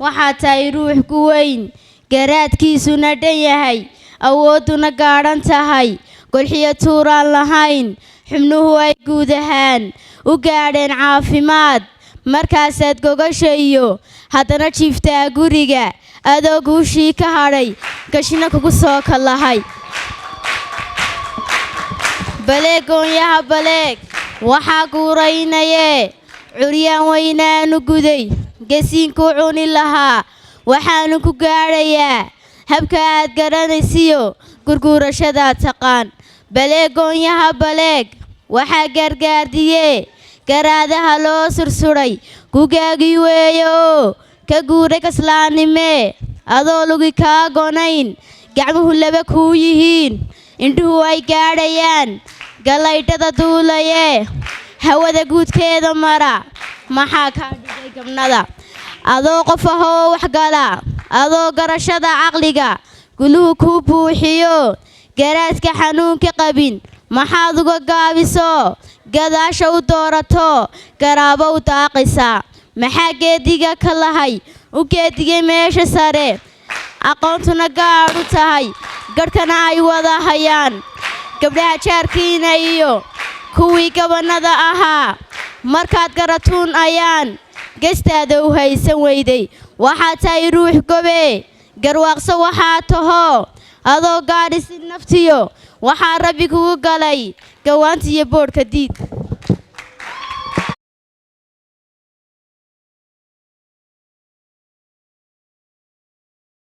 waxaa tahay ruux ku weyn garaadkiisuna dhan yahay awooduna gaadhan tahay golxiyo tuuraan lahayn xubnuhu ay guud ahaan u gaadheen caafimaad markaasaad gogasha iyo haddana jiiftaa guriga adoo guushii ka hadhay gashina kugu soo kallahay baleeg goonyaha baleeg waxaa guuraynayee curyaan weynaanu guday gasiinkuu cuni lahaa waxaanu ku gaadhayaa habka aad garanaysiyo gurguurashadaa taqaan baleeg goonyaha baleeg waxaa gargaardiyee garaadaha loo sursuday gugaagii weeye oo ka guuray kaslaannimee adoo lugi kaa gonayn gacmuhu laba kuu yihiin indhuhu ay gaadhayaan gallaydhada duulayee hawada guudkeeda mara maxaa kaa dhigay gabnada adoo qof ahoo waxgala adoo garashada caqliga guluhu kuu buuxiyo garaadka xanuunka qabin maxaad uga gaabiso gadaasha u doorato garaabo u daaqaysaa maxaa geediga ka lahay u geedigay meesha sare aqoontuna gaadh u tahay garhkana ay wada hayaan gabdhaha jaarkiina iyo kuwii gabannada ahaa markaad garatuun ayaan gestaada u haysan weyday waxaa tahay ruux gobee garwaaqso waxaa tahoo adoo gaadhisid naftiyo waxaa rabbi kugu galay gawaantiiyo boodhka diid